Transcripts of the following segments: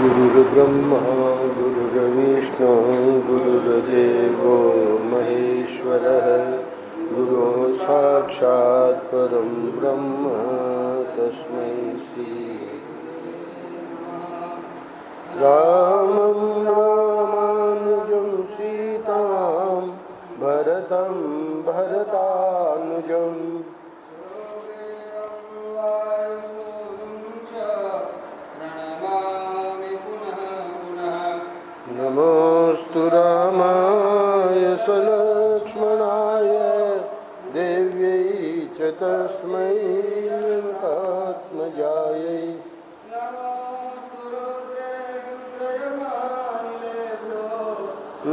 गुरुर्ब्रह्मा गुरुर्विष्णु गुरुर्देवो महेश्वरः गुरुः साक्षात् परं ब्रह्म तस्मै श्री रामं रामानुजं सीतां भरतं भरतानुजम् नमोस्तु रामाय सलक्ष्मणाय देव्यै च तस्मै आत्मजायै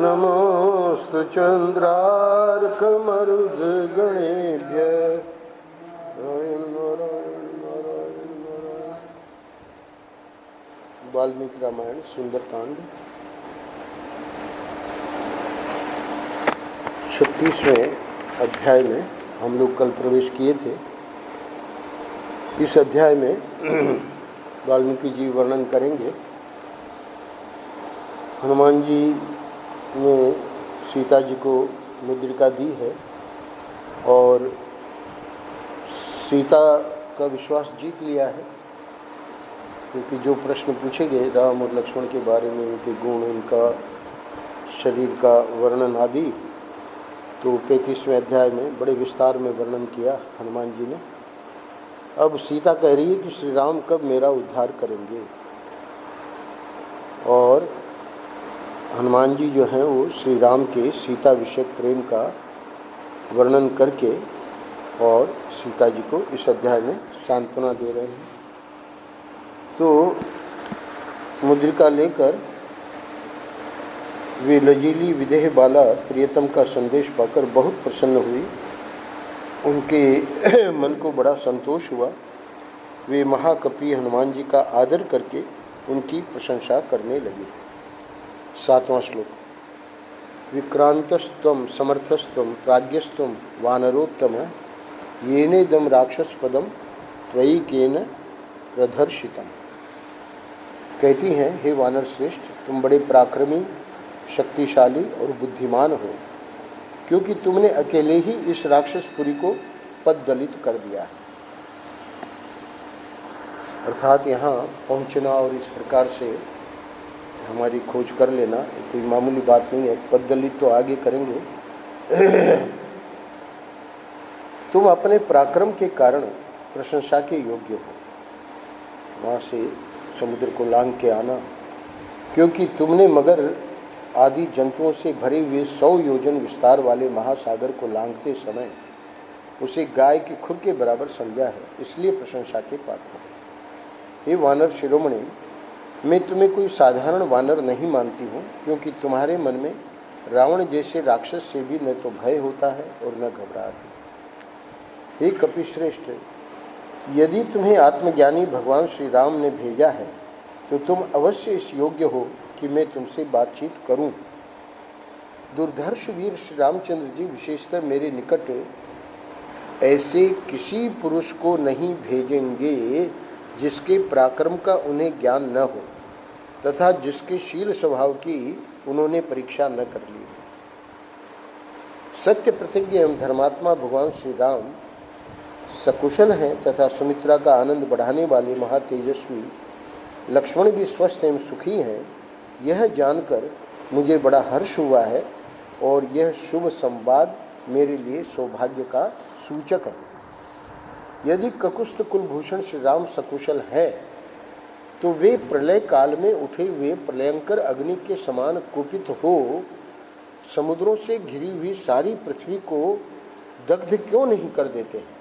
नमोस्तु चन्द्रार्कमरुद्गणेभ्यः वाल्मीकि रामायण सुंदरकांड 36वें अध्याय में हम लोग कल प्रवेश किए थे। इस अध्याय में वाल्मीकि जी वर्णन करेंगे हनुमान जी ने सीता जी को मुद्रिका दी है और सीता का विश्वास जीत लिया है, क्योंकि जो प्रश्न पूछे गए राम और लक्ष्मण के बारे में, उनके गुण, उनका शरीर का वर्णन आदि, तो 35वें अध्याय में बड़े विस्तार में वर्णन किया हनुमान जी ने। अब सीता कह रही है कि श्री राम कब मेरा उद्धार करेंगे, और हनुमान जी जो हैं वो श्री राम के सीता विषयक प्रेम का वर्णन करके और सीता जी को इस अध्याय में सांत्वना दे रहे हैं। तो मुद्रिका लेकर वे लजीली विदेह बाला प्रियतम का संदेश पाकर बहुत प्रसन्न हुई। उनके मन को बड़ा संतोष हुआ। वे महाकपि हनुमान जी का आदर करके उनकी प्रशंसा करने लगे। 7वां श्लोक। विक्रांतस्त्वं समर्थस्त्वं प्राज्ञस्त्वं वानरोत्तम येनेदं राक्षसपदं त्वयि केन प्रदर्शितम्। कहती हैं, हे वानर श्रेष्ठ, तुम बड़े पराक्रमी, शक्तिशाली और बुद्धिमान हो, क्योंकि तुमने अकेले ही इस राक्षसपुरी को पददलित कर दिया है। अर्थात यहाँ पहुँचना और इस प्रकार से हमारी खोज कर लेना कोई मामूली बात नहीं है। पददलित तो आगे करेंगे। तुम अपने पराक्रम के कारण प्रशंसा के योग्य हो। वहाँ से समुद्र को लांघ के आना, क्योंकि तुमने मगर आदि जंतुओं से भरे हुए 100 योजन विस्तार वाले महासागर को लांघते समय उसे गाय के खुर के बराबर समझा है, इसलिए प्रशंसा के पात्र हो। हे वानर शिरोमणि, मैं तुम्हें कोई साधारण वानर नहीं मानती हूँ, क्योंकि तुम्हारे मन में रावण जैसे राक्षस से भी न तो भय होता है और न घबराहट। हे कपिश्रेष्ठ, यदि तुम्हें आत्मज्ञानी भगवान श्री राम ने भेजा है तो तुम अवश्य इस योग्य हो कि मैं तुमसे बातचीत करूं। दुर्धर्ष वीर श्री रामचंद्र जी विशेषतः मेरे निकट ऐसे किसी पुरुष को नहीं भेजेंगे जिसके पराक्रम का उन्हें ज्ञान न हो तथा जिसके शील स्वभाव की उन्होंने परीक्षा न कर ली। सत्य प्रतिज्ञ एवं धर्मात्मा भगवान श्री राम सकुशल हैं तथा सुमित्रा का आनंद बढ़ाने वाले महातेजस्वी लक्ष्मण भी स्वस्थ एवं सुखी हैं। यह जानकर मुझे बड़ा हर्ष हुआ है और यह शुभ संवाद मेरे लिए सौभाग्य का सूचक है। यदि ककुस्थ कुलभूषण श्री राम सकुशल है तो वे प्रलय काल में उठे हुए प्रलयंकर अग्नि के समान कुपित हो समुद्रों से घिरी हुई सारी पृथ्वी को दग्ध क्यों नहीं कर देते हैं?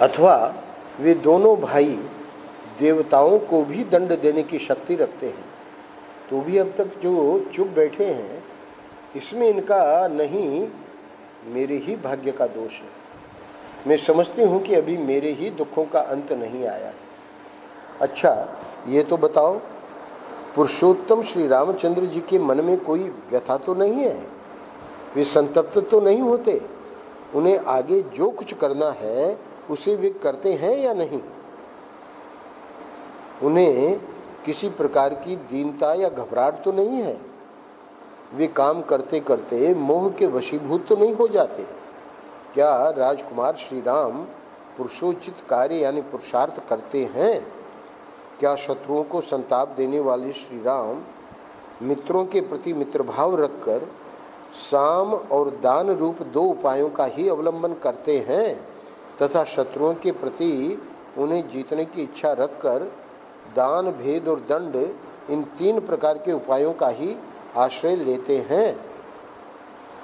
अथवा वे दोनों भाई देवताओं को भी दंड देने की शक्ति रखते हैं, तो भी अब तक जो चुप बैठे हैं, इसमें इनका नहीं मेरे ही भाग्य का दोष है। मैं समझती हूँ कि अभी मेरे ही दुखों का अंत नहीं आया। अच्छा, ये तो बताओ, पुरुषोत्तम श्री रामचंद्र जी के मन में कोई व्यथा तो नहीं है? वे संतप्त तो नहीं होते? उन्हें आगे जो कुछ करना है उसे वे करते हैं या नहीं? उन्हें किसी प्रकार की दीनता या घबराहट तो नहीं है? वे काम करते करते मोह के वशीभूत तो नहीं हो जाते? क्या राजकुमार श्री राम पुरुषोचित कार्य यानी पुरुषार्थ करते हैं? क्या शत्रुओं को संताप देने वाले श्री राम मित्रों के प्रति मित्रभाव रखकर साम और दान रूप दो उपायों का ही अवलंबन करते हैं तथा शत्रुओं के प्रति उन्हें जीतने की इच्छा रखकर दान, भेद और दंड इन 3 प्रकार के उपायों का ही आश्रय लेते हैं?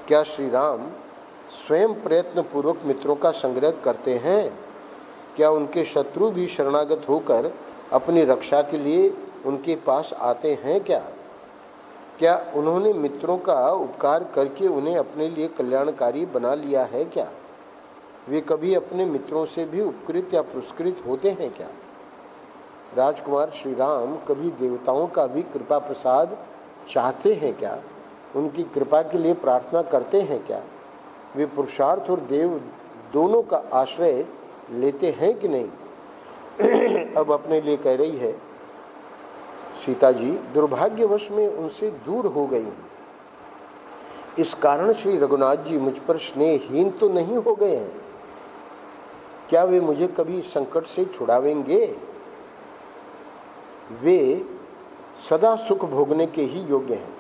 क्या श्री राम स्वयं प्रयत्न पूर्वक मित्रों का संग्रह करते हैं? क्या उनके शत्रु भी शरणागत होकर अपनी रक्षा के लिए उनके पास आते हैं? क्या उन्होंने मित्रों का उपकार करके उन्हें अपने लिए कल्याणकारी बना लिया है? क्या वे कभी अपने मित्रों से भी उपकृत या पुरस्कृत होते हैं? क्या राजकुमार श्री राम कभी देवताओं का भी कृपा प्रसाद चाहते हैं? क्या उनकी कृपा के लिए प्रार्थना करते हैं? क्या वे पुरुषार्थ और देव दोनों का आश्रय लेते हैं कि नहीं? अब अपने लिए कह रही है, सीता जी, दुर्भाग्यवश में उनसे दूर हो गई हूँ। इस कारण श्री रघुनाथ जी मुझ पर स्नेहहीन तो नहीं हो गए हैं? क्या वे मुझे कभी संकट से छुड़ावेंगे? वे सदा सुख भोगने के ही योग्य हैं,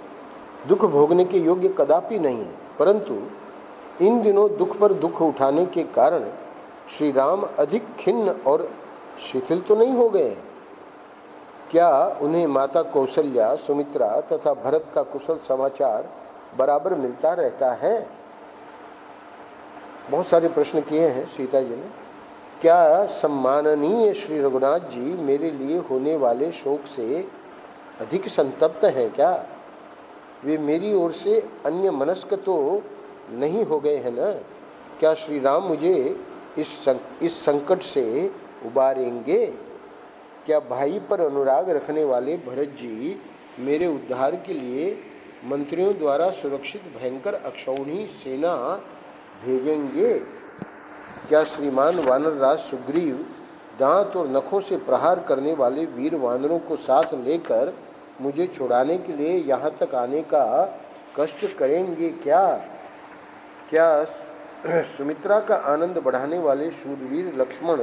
दुख भोगने के योग्य कदापि नहीं है। परंतु इन दिनों दुख पर दुख उठाने के कारण श्री राम अधिक खिन्न और शिथिल तो नहीं हो गए हैं? क्या उन्हें माता कौशल्या, सुमित्रा तथा भरत का कुशल समाचार बराबर मिलता रहता है? बहुत सारे प्रश्न किए हैं सीता जी ने। क्या सम्माननीय श्री रघुनाथ जी मेरे लिए होने वाले शोक से अधिक संतप्त हैं? क्या वे मेरी ओर से अन्य मनस्क तो नहीं हो गए हैं न? क्या श्री राम मुझे इस संकट से उबारेंगे? क्या भाई पर अनुराग रखने वाले भरत जी मेरे उद्धार के लिए मंत्रियों द्वारा सुरक्षित भयंकर अक्षौहिणी सेना भेजेंगे? क्या श्रीमान वानरराज सुग्रीव दांत और नखों से प्रहार करने वाले वीर वानरों को साथ लेकर मुझे छुड़ाने के लिए यहाँ तक आने का कष्ट करेंगे? क्या सुमित्रा का आनंद बढ़ाने वाले शूरवीर लक्ष्मण,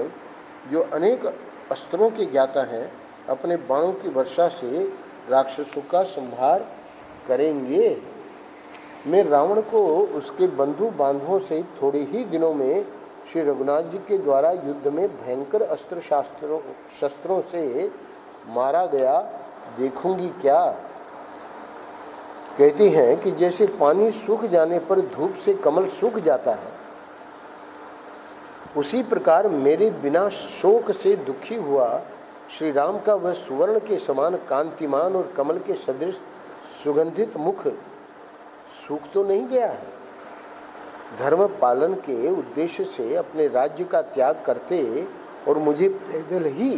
जो अनेक अस्त्रों के ज्ञाता हैं, अपने बाणों की वर्षा से राक्षसों का संहार करेंगे? मैं रावण को उसके बंधु बांधवों से थोड़े ही दिनों में श्री रघुनाथ जी के द्वारा युद्ध में भयंकर अस्त्र शस्त्रों से मारा गया देखूंगी क्या? कहती हैं कि जैसे पानी सूख जाने पर धूप से कमल सूख जाता है, उसी प्रकार मेरे बिना शोक से दुखी हुआ श्री राम का वह सुवर्ण के समान कांतिमान और कमल के सदृश सुगंधित मुख सूख तो नहीं गया है? धर्म पालन के उद्देश्य से अपने राज्य का त्याग करते और मुझे पैदल ही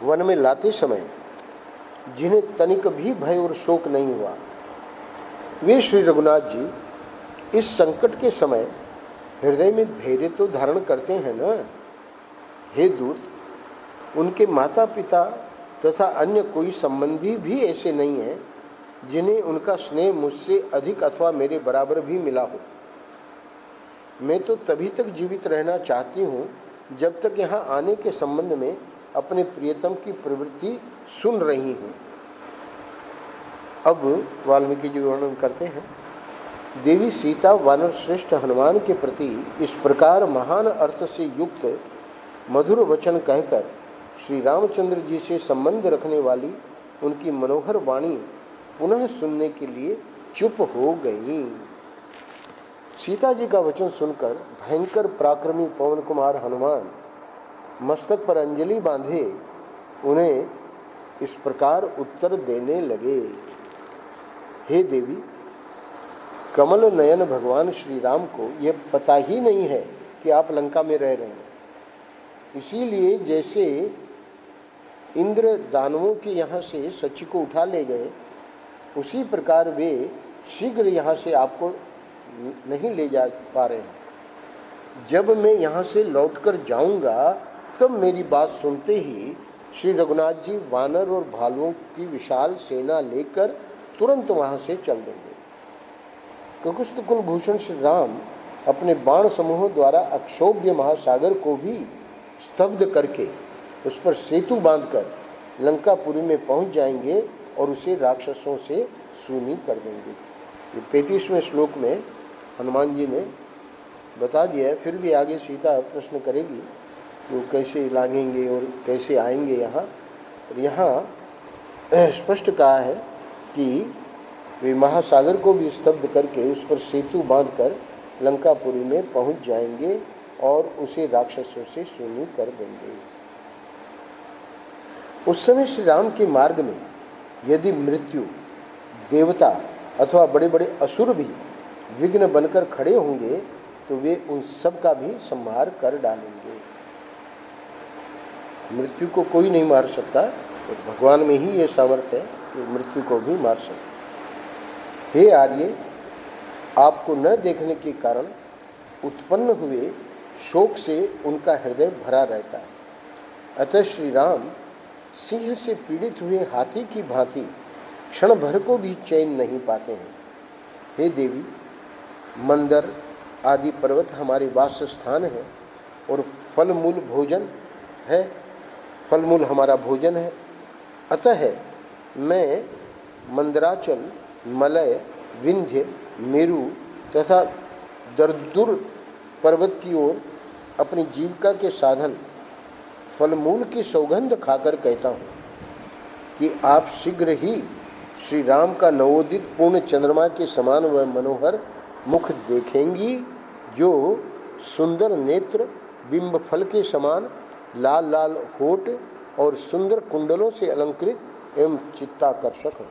वन में लाते समय जिन्हें तनिक भी भय और शोक नहीं हुआ, वे श्री रघुनाथ जी इस संकट के समय हृदय में धैर्य तो धारण करते हैं न? हे दूत, उनके माता पिता तथा अन्य कोई संबंधी भी ऐसे नहीं हैं जिन्हें उनका स्नेह मुझसे अधिक अथवा मेरे बराबर भी मिला हो। मैं तो तभी तक जीवित रहना चाहती हूँ जब तक यहाँ आने के संबंध में अपने प्रियतम की प्रवृत्ति सुन रही हूँ। अब वाल्मीकि जी वर्णन करते हैं। देवी सीता वानर श्रेष्ठ हनुमान के प्रति इस प्रकार महान अर्थ से युक्त मधुर वचन कहकर श्री रामचंद्र जी से संबंध रखने वाली उनकी मनोहर वाणी पुनः सुनने के लिए चुप हो गई। सीता जी का वचन सुनकर भयंकर पराक्रमी पवन कुमार हनुमान मस्तक पर अंजलि बांधे उन्हें इस प्रकार उत्तर देने लगे। हे देवी, कमल नयन भगवान श्री राम को यह पता ही नहीं है कि आप लंका में रह रहे हैं। इसीलिए जैसे इंद्र दानवों के यहाँ से सची को उठा ले गए, उसी प्रकार वे शीघ्र यहाँ से आपको नहीं ले जा पा रहे हैं। जब मैं यहाँ से लौटकर जाऊंगा तब मेरी बात सुनते ही श्री रघुनाथ जी वानर और भालुओं की विशाल सेना लेकर तुरंत वहां से चल देंगे। ककुस्त कुलभूषण श्री राम अपने बाण समूहों द्वारा अक्षोभ्य महासागर को भी स्तब्ध करके उस पर सेतु बांधकर लंकापुरी में पहुंच जाएंगे और उसे राक्षसों से शून्य कर देंगे। ये 35वें श्लोक में हनुमान जी ने बता दिया है। फिर भी आगे सीता प्रश्न करेगी कि वो कैसे लांघेंगे और कैसे आएंगे यहाँ। और यहाँ स्पष्ट कहा है कि वे महासागर को भी स्तब्ध करके उस पर सेतु बांधकर लंकापुरी में पहुंच जाएंगे और उसे राक्षसों से शून्य कर देंगे। उस समय श्री राम के मार्ग में यदि मृत्यु, देवता अथवा बड़े बड़े असुर भी विघ्न बनकर खड़े होंगे तो वे उन सब का भी संहार कर डालेंगे। मृत्यु को कोई नहीं मार सकता, तो भगवान में ही ये सामर्थ्य है कि मृत्यु को भी मार सकते। हे आर्य, आपको न देखने के कारण उत्पन्न हुए शोक से उनका हृदय भरा रहता है। अतः श्री राम सिंह से पीड़ित हुए हाथी की भांति क्षण भर को भी चैन नहीं पाते हैं। हे देवी, मंदर आदि पर्वत हमारे वास स्थान है और फल मूल भोजन है, फल मूल हमारा भोजन है। अतः मैं मंदराचल, मलय, विंध्य, मेरु तथा दरदुर पर्वत की ओर अपनी जीविका के साधन फलमूल की सौगंध खाकर कहता हूँ कि आप शीघ्र ही श्री राम का नवोदित पूर्ण चंद्रमा के समान व मनोहर मुख देखेंगी, जो सुंदर नेत्र, बिंब फल के समान लाल लाल होठ और सुंदर कुंडलों से अलंकृत एवं चित्ताकर्षक है।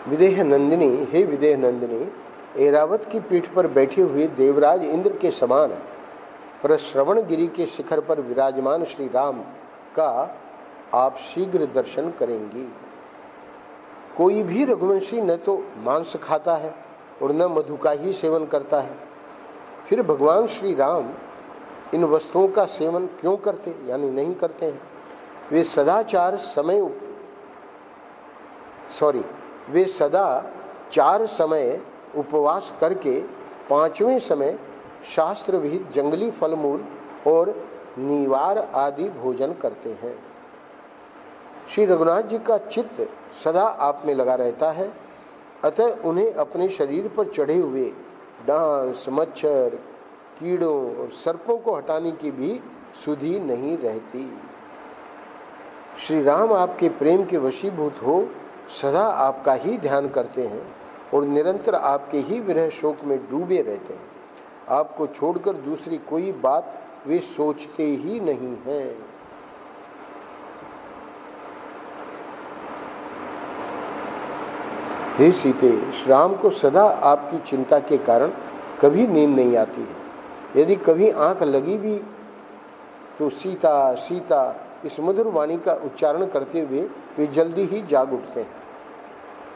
विदेह नंदिनी, हे विदेह नंदिनी, ऐरावत की पीठ पर बैठे हुए देवराज इंद्र के समान प्रश्रवण गिरी के शिखर पर विराजमान श्री राम का आप शीघ्र दर्शन करेंगी। कोई भी रघुवंशी न तो मांस खाता है और न मधु का ही सेवन करता है, फिर भगवान श्री राम इन वस्तुओं का सेवन क्यों करते यानी नहीं करते हैं। वे सदा 4 समय उपवास करके 5वें समय शास्त्र विहित जंगली फलमूल और नीवार आदि भोजन करते हैं। श्री रघुनाथ जी का चित्त सदा आप में लगा रहता है, अतः उन्हें अपने शरीर पर चढ़े हुए डांस, मच्छर, कीड़ों और सर्पों को हटाने की भी सुधि नहीं रहती। श्री राम आपके प्रेम के वशीभूत हो सदा आपका ही ध्यान करते हैं और निरंतर आपके ही विरह शोक में डूबे रहते हैं। आपको छोड़कर दूसरी कोई बात वे सोचते ही नहीं हैं। हे सीते, श्री राम को सदा आपकी चिंता के कारण कभी नींद नहीं आती है। यदि कभी आंख लगी भी तो सीता सीता इस मधुर वाणी का उच्चारण करते हुए वे जल्दी ही जाग उठते हैं।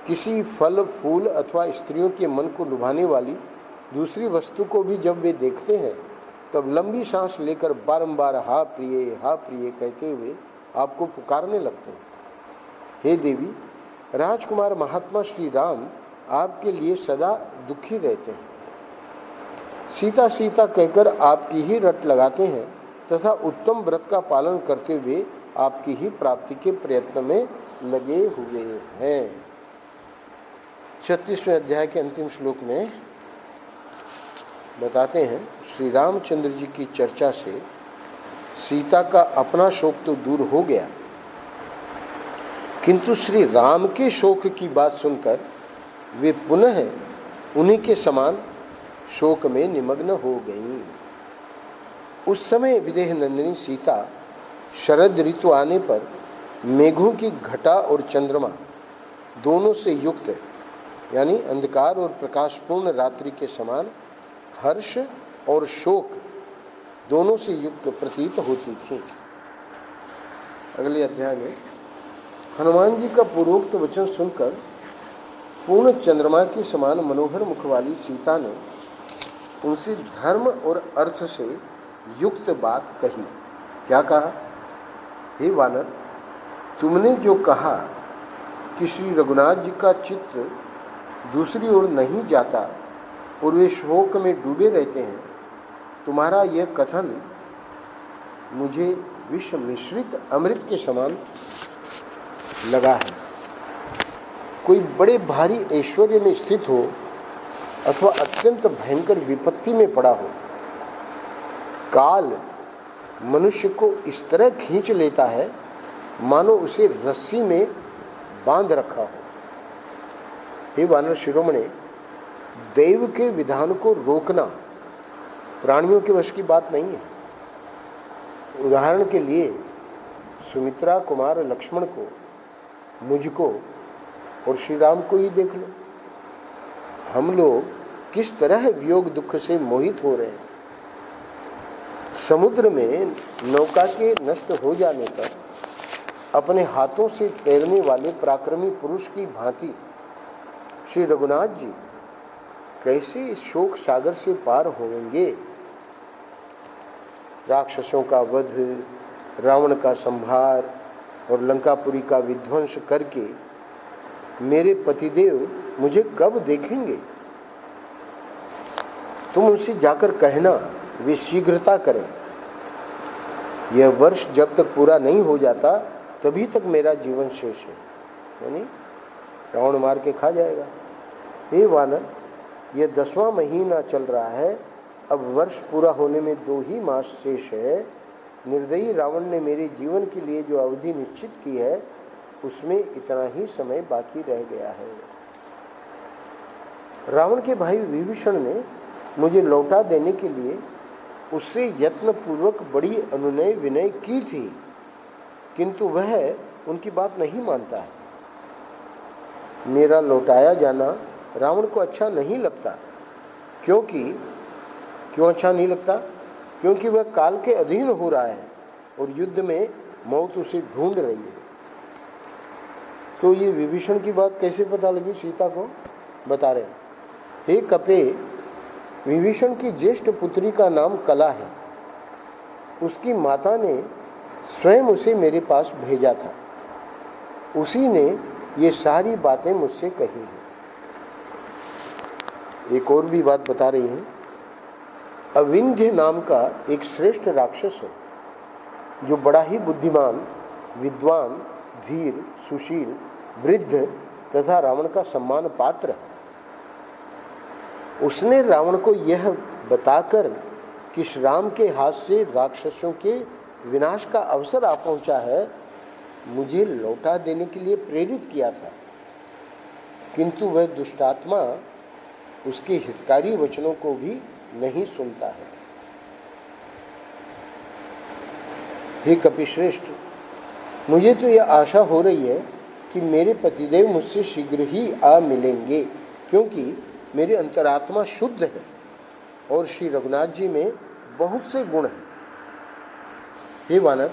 किसी फल, फूल अथवा स्त्रियों के मन को लुभाने वाली दूसरी वस्तु को भी जब वे देखते हैं तब लंबी सांस लेकर बारंबार हा प्रिय कहते हुए आपको पुकारने लगते हैं। हे देवी, राजकुमार महात्मा श्री राम आपके लिए सदा दुखी रहते हैं। सीता सीता कहकर आपकी ही रट लगाते हैं तथा उत्तम व्रत का पालन करते हुए आपकी ही प्राप्ति के प्रयत्न में लगे हुए हैं। 36वें अध्याय के अंतिम श्लोक में बताते हैं, श्री रामचंद्र जी की चर्चा से सीता का अपना शोक तो दूर हो गया, किंतु श्री राम के शोक की बात सुनकर वे पुनः उन्हीं के समान शोक में निमग्न हो गईं। उस समय विदेह नंदिनी सीता शरद ऋतु आने पर मेघों की घटा और चंद्रमा दोनों से युक्त यानी अंधकार और प्रकाशपूर्ण रात्रि के समान हर्ष और शोक दोनों से युक्त प्रतीत होती थी। अगले अध्याय में हनुमान जी का पूर्वोक्त वचन सुनकर पूर्ण चंद्रमा के समान मनोहर मुख वाली सीता ने उनसे धर्म और अर्थ से युक्त बात कही। क्या कहा? हे वानर, तुमने जो कहा कि श्री रघुनाथ जी का चित्त दूसरी ओर नहीं जाता और वे शोक में डूबे रहते हैं, तुम्हारा यह कथन मुझे विष मिश्रित अमृत के समान लगा है। कोई बड़े भारी ऐश्वर्य में स्थित हो अथवा अत्यंत भयंकर विपत्ति में पड़ा हो, काल मनुष्य को इस तरह खींच लेता है मानो उसे रस्सी में बांध रखा हो। हे वानर शिरोमणि, देव के विधान को रोकना प्राणियों के वश की बात नहीं है। उदाहरण के लिए सुमित्रा कुमार लक्ष्मण को, मुझको और श्री राम को ही देख लो। हम लोग किस तरह वियोग दुख से मोहित हो रहे हैं। समुद्र में नौका के नष्ट हो जाने पर अपने हाथों से तैरने वाले पराक्रमी पुरुष की भांति श्री रघुनाथ जी कैसे इस शोक सागर से पार होंगे। राक्षसों का वध, रावण का संहार और लंकापुरी का विध्वंस करके मेरे पतिदेव मुझे कब देखेंगे? तुम उनसे जाकर कहना वे शीघ्रता करें। यह वर्ष जब तक पूरा नहीं हो जाता तभी तक मेरा जीवन शेष है, यानी रावण मार के खा जाएगा। हे वानर, यह 10वां महीना चल रहा है, अब वर्ष पूरा होने में 2 ही मास शेष है। निर्दयी रावण ने मेरे जीवन के लिए जो अवधि निश्चित की है उसमें इतना ही समय बाकी रह गया है। रावण के भाई विभीषण ने मुझे लौटा देने के लिए उससे यत्नपूर्वक बड़ी अनुनय विनय की थी, किंतु वह उनकी बात नहीं मानता है। मेरा लौटाया जाना रावण को अच्छा नहीं लगता। क्यों अच्छा नहीं लगता? क्योंकि वह काल के अधीन हो रहा है और युद्ध में मौत उसे ढूंढ रही है। तो ये विभीषण की बात कैसे पता लगी सीता को? बता रहे, हे कपे, विभीषण की ज्येष्ठ पुत्री का नाम कला है। उसकी माता ने स्वयं उसे मेरे पास भेजा था। उसी ने ये सारी बातें मुझसे कही हैं। एक और भी बात बता रही है। अविंध्य नाम का एक श्रेष्ठ राक्षस है जो बड़ा ही बुद्धिमान, विद्वान, धीर, सुशील, वृद्ध तथा रावण का सम्मान पात्र है। उसने रावण को यह बताकर कि श्री राम के हाथ से राक्षसों के विनाश का अवसर आ पहुंचा है, मुझे लौटा देने के लिए प्रेरित किया था, किंतु वह दुष्टात्मा उसके हितकारी वचनों को भी नहीं सुनता है। हे कपिश्रेष्ठ, मुझे तो यह आशा हो रही है कि मेरे पतिदेव मुझसे शीघ्र ही आ मिलेंगे, क्योंकि मेरी अंतरात्मा शुद्ध है और श्री रघुनाथ जी में बहुत से गुण हैं। हे वानर,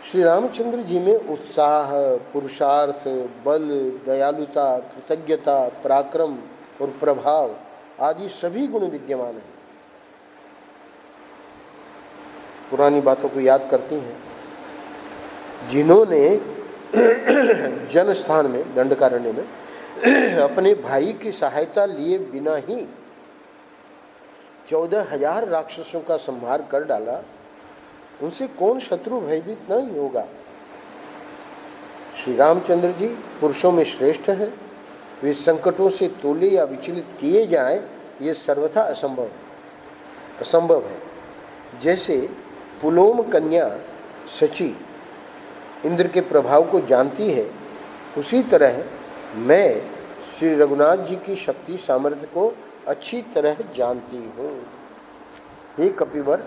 श्री रामचंद्र जी में उत्साह, पुरुषार्थ, बल, दयालुता, कृतज्ञता, पराक्रम और प्रभाव आदि सभी गुण विद्यमान हैं। पुरानी बातों को याद करती हैं। जिन्होंने जन स्थान में, दंडकारण्य में अपने भाई की सहायता लिए बिना ही 14,000 राक्षसों का संहार कर डाला, उनसे कौन शत्रु भयभीत नहीं होगा। श्री रामचंद्र जी पुरुषों में श्रेष्ठ हैं। वे संकटों से तोले या विचलित किए जाएं, ये सर्वथा असंभव है। जैसे पुलोम कन्या शची इंद्र के प्रभाव को जानती है, उसी तरह मैं श्री रघुनाथ जी की शक्ति सामर्थ्य को अच्छी तरह जानती हूँ। हे कपिवर,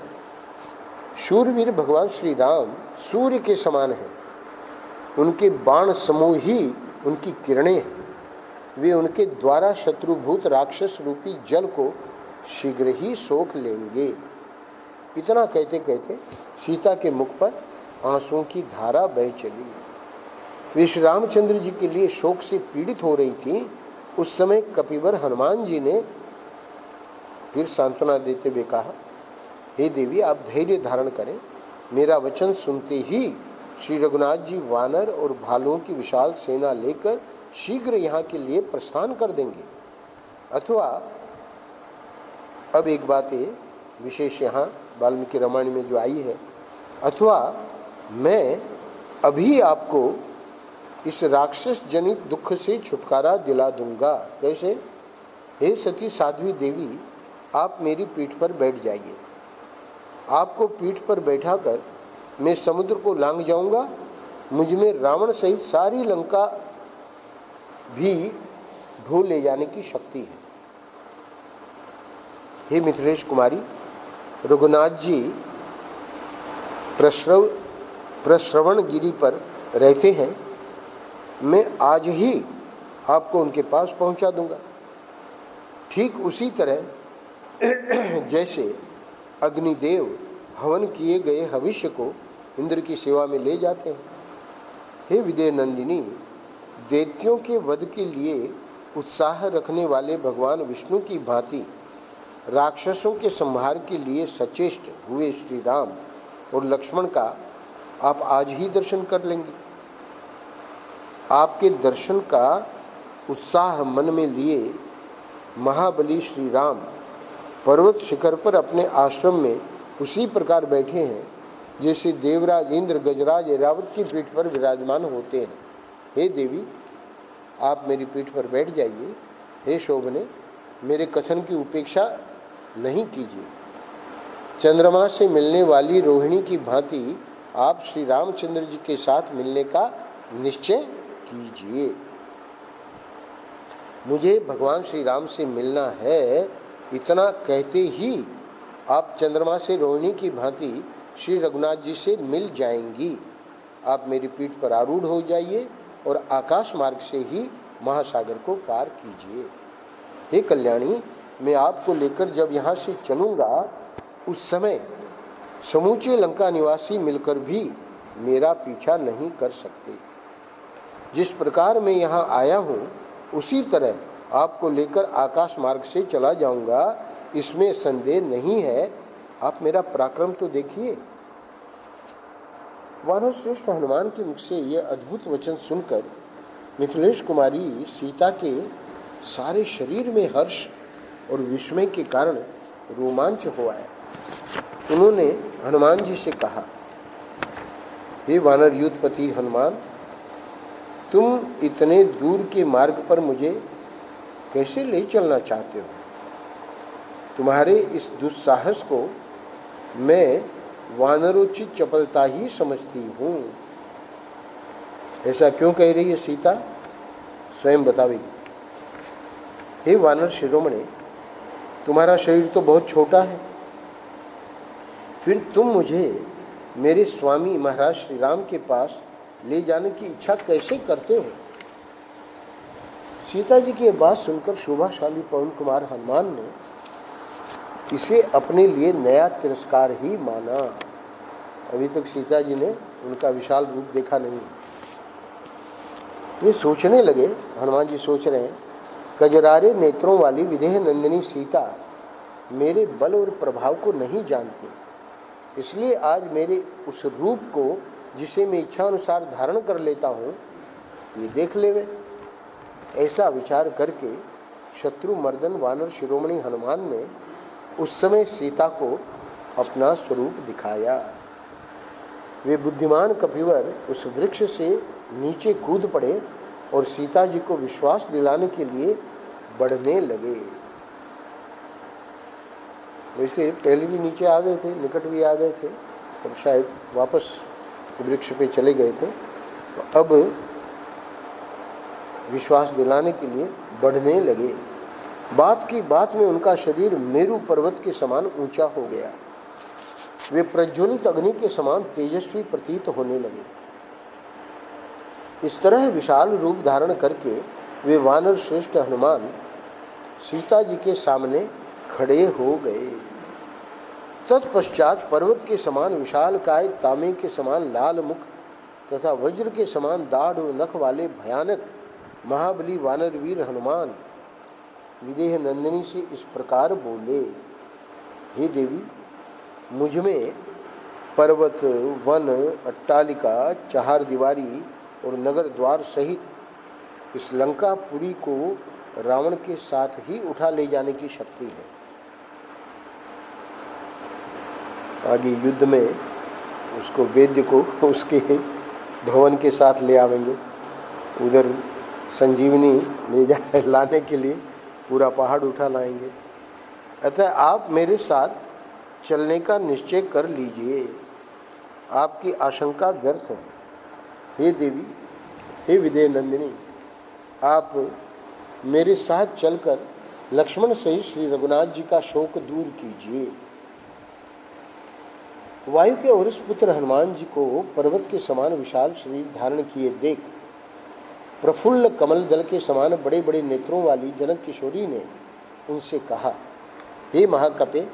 शूरवीर भगवान श्री राम सूर्य के समान हैं। उनके बाण समूह ही उनकी किरणें हैं। वे उनके द्वारा शत्रुभूत राक्षस रूपी जल को शीघ्र ही सोख लेंगे। इतना कहते कहते सीता के मुख पर आंसुओं की धारा बह चली। वे श्री रामचंद्र जी के लिए शोक से पीड़ित हो रही थी। उस समय कपिवर हनुमान जी ने फिर सांत्वना देते हुए कहा, हे देवी, आप धैर्य धारण करें। मेरा वचन सुनते ही श्री रघुनाथ जी वानर और भालुओं की विशाल सेना लेकर शीघ्र यहाँ के लिए प्रस्थान कर देंगे। अथवा अब एक बात है विशेष यहाँ वाल्मीकि रामायण में जो आई है, अथवा मैं अभी आपको इस राक्षस जनित दुख से छुटकारा दिला दूंगा। कैसे? हे सती साध्वी देवी, आप मेरी पीठ पर बैठ जाइए। आपको पीठ पर बैठाकर मैं समुद्र को लांघ जाऊंगा। मुझ में रावण सहित सारी लंका भी ढो ले जाने की शक्ति है। हे मिथिलेश कुमारी, रघुनाथ जी प्रश्रवण गिरी पर रहते हैं। मैं आज ही आपको उनके पास पहुंचा दूंगा। ठीक उसी तरह जैसे अग्निदेव हवन किए गए भविष्य को इंद्र की सेवा में ले जाते हैं। हे विदेह नंदिनी, दैत्यों के वध के लिए उत्साह रखने वाले भगवान विष्णु की भांति राक्षसों के संहार के लिए सचेष्ट हुए श्री राम और लक्ष्मण का आप आज ही दर्शन कर लेंगे। आपके दर्शन का उत्साह मन में लिए महाबली श्री राम पर्वत शिखर पर अपने आश्रम में उसी प्रकार बैठे हैं जैसे देवराज इंद्र गजराज ऐरावत की पीठ पर विराजमान होते हैं। हे देवी, आप मेरी पीठ पर बैठ जाइए। हे शोभने, मेरे कथन की उपेक्षा नहीं कीजिए। चंद्रमा से मिलने वाली रोहिणी की भांति आप श्री रामचंद्र जी के साथ मिलने का निश्चय कीजिए। मुझे भगवान श्री राम से मिलना है, इतना कहते ही आप चंद्रमा से रोहिणी की भांति श्री रघुनाथ जी से मिल जाएंगी। आप मेरी पीठ पर आरूढ़ हो जाइए और आकाश मार्ग से ही महासागर को पार कीजिए। हे कल्याणी, मैं आपको लेकर जब यहाँ से चलूँगा उस समय समूचे लंका निवासी मिलकर भी मेरा पीछा नहीं कर सकते। जिस प्रकार मैं यहाँ आया हूँ उसी तरह आपको लेकर आकाश मार्ग से चला जाऊँगा, इसमें संदेह नहीं है। आप मेरा पराक्रम तो देखिए। वानर श्रेष्ठ हनुमान के मुख से यह अद्भुत वचन सुनकर मिथिलेश कुमारी सीता के सारे शरीर में हर्ष और विस्मय के कारण रोमांच हो आया। उन्होंने हनुमान जी से कहा, हे वानर युद्धपति हनुमान, तुम इतने दूर के मार्ग पर मुझे कैसे ले चलना चाहते हो? तुम्हारे इस दुस्साहस को मैं वानरोचित चपलता ही समझती हूँ। ऐसा क्यों कह रही है सीता? स्वयं बतावेगी। हे वानर शिरोमणि, तुम्हारा शरीर तो बहुत छोटा है, फिर तुम मुझे मेरे स्वामी महाराज श्री राम के पास ले जाने की इच्छा कैसे करते हो? सीता जी की यह बात सुनकर शोभाशाली पवन कुमार हनुमान ने इसे अपने लिए नया तिरस्कार ही माना। अभी तक सीता जी ने उनका विशाल रूप देखा नहीं। वे सोचने लगे, हनुमान जी सोच रहे हैं, कजरारे नेत्रों वाली विदेह नंदिनी सीता मेरे बल और प्रभाव को नहीं जानती, इसलिए आज मेरे उस रूप को जिसे मैं इच्छा अनुसार धारण कर लेता हूँ ये देख लेवे। ऐसा विचार करके शत्रु मर्दन वानर शिरोमणि हनुमान ने उस समय सीता को अपना स्वरूप दिखाया। वे बुद्धिमान कपिवर उस वृक्ष से नीचे कूद पड़े और सीता जी को विश्वास दिलाने के लिए बढ़ने लगे। वैसे पहले भी नीचे आ गए थे, निकट भी आ गए थे और शायद वापस वृक्ष पे चले गए थे, तो अब विश्वास दिलाने के लिए बढ़ने लगे। बात की बात में उनका शरीर मेरु पर्वत के समान ऊंचा हो गया। वे प्रज्वलित अग्नि के समान तेजस्वी प्रतीत होने लगे। इस तरह विशाल रूप धारण करके वे वानर श्रेष्ठ हनुमान सीता जी के सामने खड़े हो गए। तत्पश्चात पर्वत के समान विशाल काय, तांबे के समान लाल मुख तथा वज्र के समान दाढ़ और नख वाले भयानक महाबली वानरवीर हनुमान विदेह नंदिनी से इस प्रकार बोले, हे देवी, मुझ में पर्वत, वन, अट्टालिका, चार दीवारी और नगर द्वार सहित इस लंकापुरी को रावण के साथ ही उठा ले जाने की शक्ति है। आगे युद्ध में उसको वैद्य को उसके भवन के साथ ले आवेंगे, उधर संजीवनी ले जाए लाने के लिए पूरा पहाड़ उठा लाएंगे। अतः आप मेरे साथ चलने का निश्चय कर लीजिए, आपकी आशंका व्यर्थ है। हे देवी, हे विदेह नंदिनी, आप मेरे साथ चलकर लक्ष्मण सहित श्री रघुनाथ जी का शोक दूर कीजिए। वायु के औरस पुत्र हनुमान जी को पर्वत के समान विशाल शरीर धारण किए देख प्रफुल्ल कमल दल के समान बड़े बड़े नेत्रों वाली जनक किशोरी ने उनसे कहा, हे महाकपे,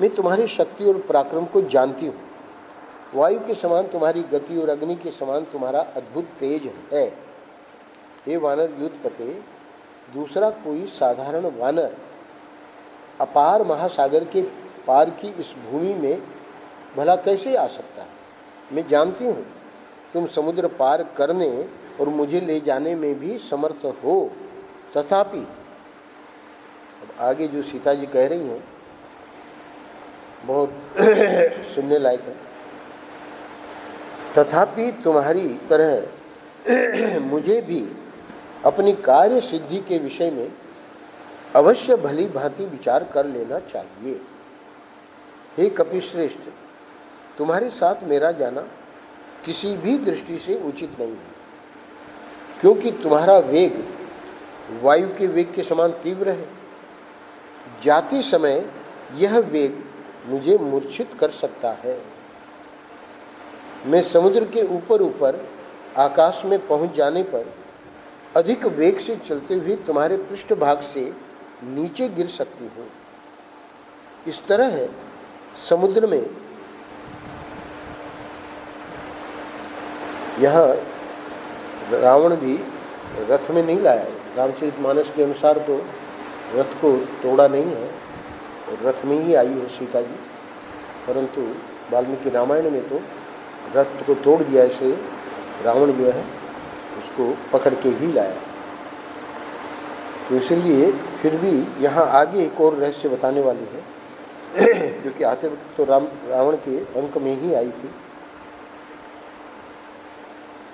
मैं तुम्हारी शक्ति और पराक्रम को जानती हूँ। वायु के समान तुम्हारी गति और अग्नि के समान तुम्हारा अद्भुत तेज है। हे वानर युद्धपते, दूसरा कोई साधारण वानर अपार महासागर के पार की इस भूमि में भला कैसे आ सकता है? मैं जानती हूँ तुम समुद्र पार करने और मुझे ले जाने में भी समर्थ हो, तथापि अब आगे जो सीता जी कह रही हैं बहुत सुनने लायक है। तथापि तुम्हारी तरह मुझे भी अपनी कार्य सिद्धि के विषय में अवश्य भली भांति विचार कर लेना चाहिए। हे कपिश्रेष्ठ, तुम्हारे साथ मेरा जाना किसी भी दृष्टि से उचित नहीं है, क्योंकि तुम्हारा वेग वायु के वेग के समान तीव्र है। जाते समय यह वेग मुझे मूर्छित कर सकता है। मैं समुद्र के ऊपर ऊपर आकाश में पहुंच जाने पर अधिक वेग से चलते हुए तुम्हारे पृष्ठभाग से नीचे गिर सकती हूँ। इस तरह है समुद्र में यह रावण भी रथ में नहीं लाया है। रामचरितमानस के अनुसार तो रथ को तोड़ा नहीं है और रथ में ही आई है सीता जी, परंतु वाल्मीकि रामायण में तो रथ को तोड़ दिया, इसलिए रावण जो है उसको पकड़ के ही लाया। तो इसलिए फिर भी यहाँ आगे एक और रहस्य बताने वाली है क्योंकि आते वक्त तो रावण के अंक में ही आई थी।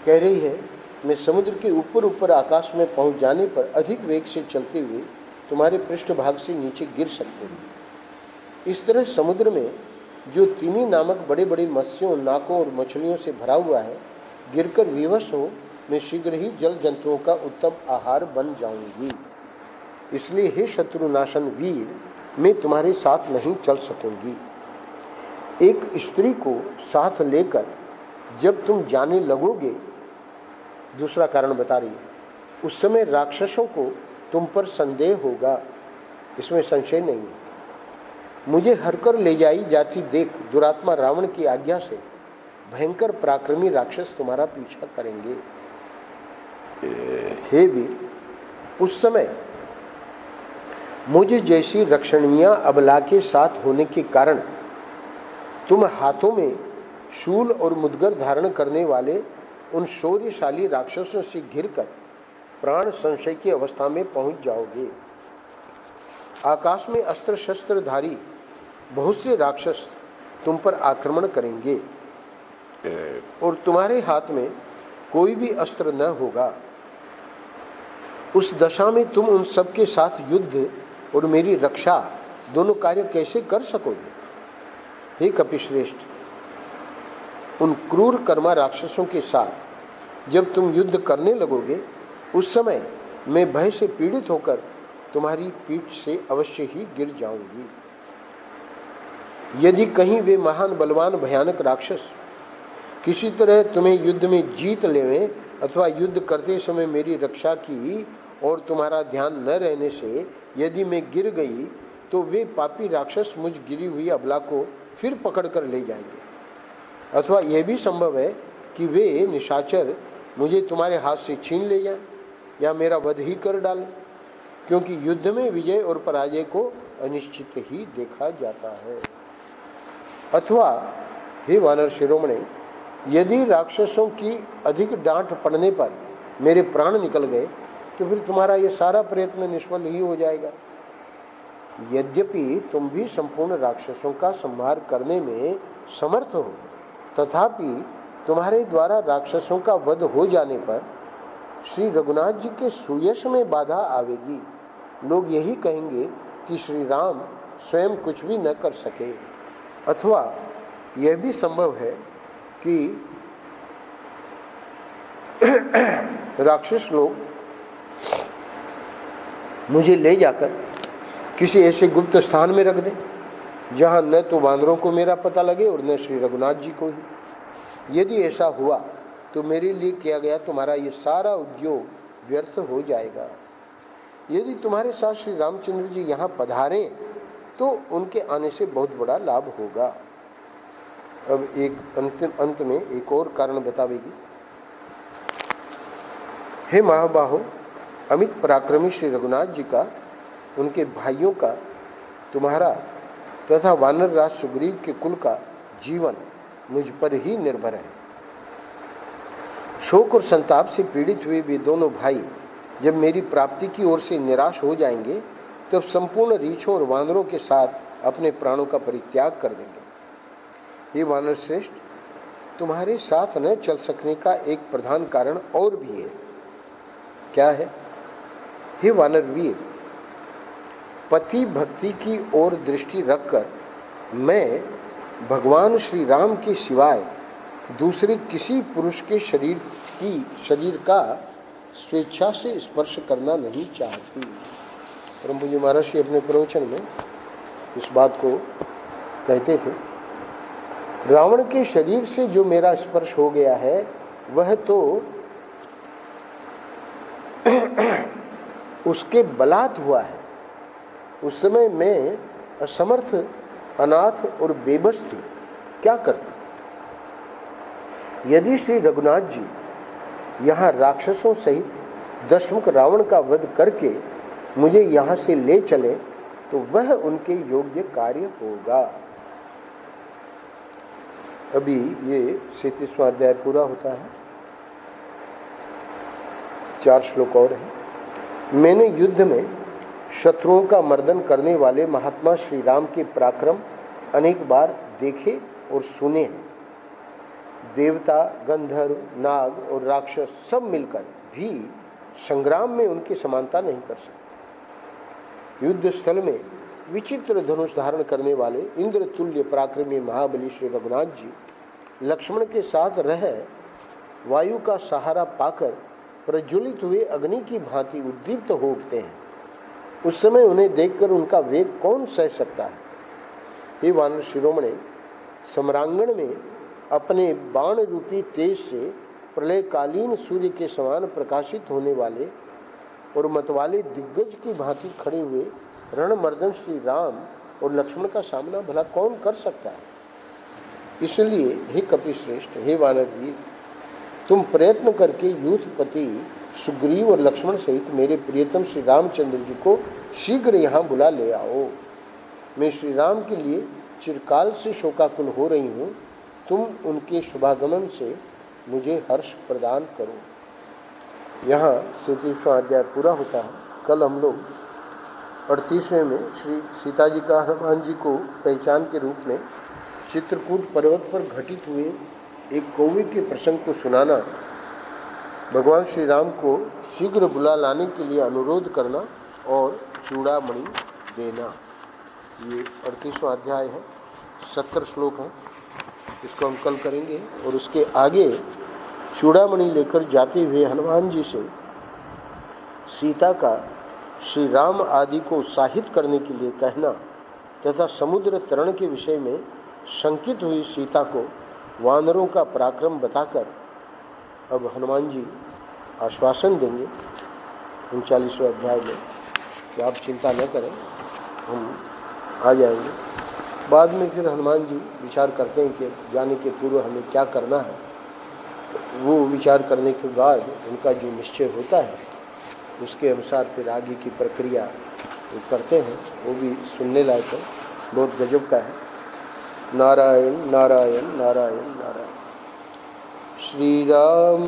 कह रही है, मैं समुद्र के ऊपर ऊपर आकाश में पहुंच जाने पर अधिक वेग से चलते हुए तुम्हारे पृष्ठभाग से नीचे गिर सकते हो। इस तरह समुद्र में जो तिमी नामक बड़े बड़े मत्स्यों, नाकों और मछलियों से भरा हुआ है, गिरकर विवश हो मैं शीघ्र ही जल जंतुओं का उत्तम आहार बन जाऊंगी। इसलिए हे शत्रुनाशन वीर, मैं तुम्हारे साथ नहीं चल सकूंगी। एक स्त्री को साथ लेकर जब तुम जाने लगोगे, दूसरा कारण बता रही है, उस समय राक्षसों को तुम पर संदेह होगा, इसमें संशय नहीं है। मुझे हरकर ले जाई जाती देख दुरात्मा रावण की आज्ञा से भयंकर पराक्रमी राक्षस तुम्हारा पीछा करेंगे। हे वीर, उस समय मुझे जैसी रक्षणीय अबला के साथ होने के कारण तुम हाथों में शूल और मुद्गर धारण करने वाले उन शौर्यशाली राक्षसों से घिरकर प्राण संशय की अवस्था में पहुंच जाओगे। आकाश में अस्त्र शस्त्रधारी बहुत से राक्षस तुम पर आक्रमण करेंगे और तुम्हारे हाथ में कोई भी अस्त्र न होगा। उस दशा में तुम उन सब के साथ युद्ध और मेरी रक्षा दोनों कार्य कैसे कर सकोगे? हे कपिश्रेष्ठ, उन क्रूर कर्मा राक्षसों के साथ जब तुम युद्ध करने लगोगे, उस समय मैं भय से पीड़ित होकर तुम्हारी पीठ से अवश्य ही गिर जाऊंगी। यदि कहीं वे महान बलवान भयानक राक्षस किसी तरह तुम्हें युद्ध में जीत लेवें अथवा युद्ध करते समय मेरी रक्षा की और तुम्हारा ध्यान न रहने से यदि मैं गिर गई, तो वे पापी राक्षस मुझ गिरी हुई अबला को फिर पकड़ कर ले जाएंगे। अथवा यह भी संभव है कि वे निशाचर मुझे तुम्हारे हाथ से छीन ले जाएं या मेरा वध ही कर डालें, क्योंकि युद्ध में विजय और पराजय को अनिश्चित ही देखा जाता है। अथवा हे वानर शिरोमणि, यदि राक्षसों की अधिक डांट पड़ने पर मेरे प्राण निकल गए तो फिर तुम्हारा यह सारा प्रयत्न निष्फल ही हो जाएगा। यद्यपि तुम भी संपूर्ण राक्षसों का संहार करने में समर्थ हो, तथापि तुम्हारे द्वारा राक्षसों का वध हो जाने पर श्री रघुनाथ जी के सुयश में बाधा आवेगी। लोग यही कहेंगे कि श्री राम स्वयं कुछ भी न कर सके। अथवा यह भी संभव है कि राक्षस लोग मुझे ले जाकर किसी ऐसे गुप्त स्थान में रख दें जहां न तो वानरों को मेरा पता लगे और न श्री रघुनाथ जी को ही। यदि ऐसा हुआ तो मेरे लिए किया गया तुम्हारा ये सारा उद्योग व्यर्थ हो जाएगा। यदि तुम्हारे साथ श्री रामचंद्र जी यहाँ पधारें तो उनके आने से बहुत बड़ा लाभ होगा। अब एक अंत में एक और कारण बतावेगी। हे महाबाहो, अमित पराक्रमी श्री रघुनाथ जी का, उनके भाइयों का, तुम्हारा तथा वानर राज सुग्रीव के कुल का जीवन मुझ पर ही निर्भर है। शोक और संताप से पीड़ित हुए वे दोनों भाई जब मेरी प्राप्ति की ओर से निराश हो जाएंगे तब संपूर्ण रीछों और वानरों के साथ अपने प्राणों का परित्याग कर देंगे। हे वानर श्रेष्ठ, तुम्हारे साथ न चल सकने का एक प्रधान कारण और भी है। क्या है? हे वानर वीर, पति भक्ति की ओर दृष्टि रखकर मैं भगवान श्री राम के सिवाय दूसरे किसी पुरुष के शरीर का स्वेच्छा से स्पर्श करना नहीं चाहती। परम पूज्य महाराज जी अपने प्रवचन में इस बात को कहते थे, रावण के शरीर से जो मेरा स्पर्श हो गया है वह तो उसके बलात् हुआ है। उस समय मैं असमर्थ, अनाथ और बेबस थी, क्या करती? यदि श्री रघुनाथ जी यहाँ राक्षसों सहित दशमुख रावण का वध करके मुझे यहाँ से ले चले तो वह उनके योग्य कार्य होगा। अभी ये 37वां अध्याय पूरा होता है, 4 श्लोक और हैं। मैंने युद्ध में शत्रुओं का मर्दन करने वाले महात्मा श्री राम के पराक्रम अनेक बार देखे और सुने हैं। देवता, गंधर्व, नाग और राक्षस सब मिलकर भी संग्राम में उनकी समानता नहीं कर सकते। युद्ध स्थल में विचित्र धनुष धारण करने वाले इंद्र तुल्य पराक्रमी महाबली श्री रघुनाथ जी लक्ष्मण के साथ रह वायु का सहारा पाकर प्रज्वलित हुए अग्नि की भांति उद्दीप्त हो उठते हैं। उस समय उन्हें देखकर उनका वेग कौन सह सकता है? हे वानर शिरोमणि, सम्रांगण में अपने बाण रूपी तेज से प्रलयकालीन सूर्य के समान प्रकाशित होने वाले और मतवाले दिग्गज की भांति खड़े हुए रणमर्दन श्री राम और लक्ष्मण का सामना भला कौन कर सकता है? इसलिए हे कपिश्रेष्ठ, हे वानर वीर, तुम प्रयत्न करके यूथपति सुग्रीव और लक्ष्मण सहित मेरे प्रियतम श्री रामचंद्र जी को शीघ्र यहाँ बुला ले आओ। मैं श्री राम के लिए चिरकाल से शोकाकुल हो रही हूँ। तुम उनके शुभागमन से मुझे हर्ष प्रदान करो। यहाँ 37वां अध्याय पूरा होता है। कल हम लोग 38वें में श्री सीता जी का हनुमान जी को पहचान के रूप में चित्रकूट पर्वत पर घटित हुए एक कौवे के प्रसंग को सुनाना, भगवान श्री राम को शीघ्र बुला लाने के लिए अनुरोध करना और चूड़ामणि देना, ये 38वां अध्याय है। 70 श्लोक हैं, इसको हम कल करेंगे। और उसके आगे चूड़ामणि लेकर जाते हुए हनुमान जी से सीता का श्री राम आदि को उत्साहित करने के लिए कहना तथा समुद्र तरण के विषय में शंकित हुई सीता को वानरों का पराक्रम बताकर अब हनुमान जी आश्वासन देंगे 39वें अध्याय में कि आप चिंता न करें, हम आ जाएंगे। बाद में फिर हनुमान जी विचार करते हैं कि जाने के पूर्व हमें क्या करना है। वो विचार करने के बाद उनका जो निश्चय होता है उसके अनुसार फिर आगे की प्रक्रिया वो करते हैं, वो भी सुनने लायक है, बहुत गजब का है। नारायण नारायण नारायण नारायण। श्री राम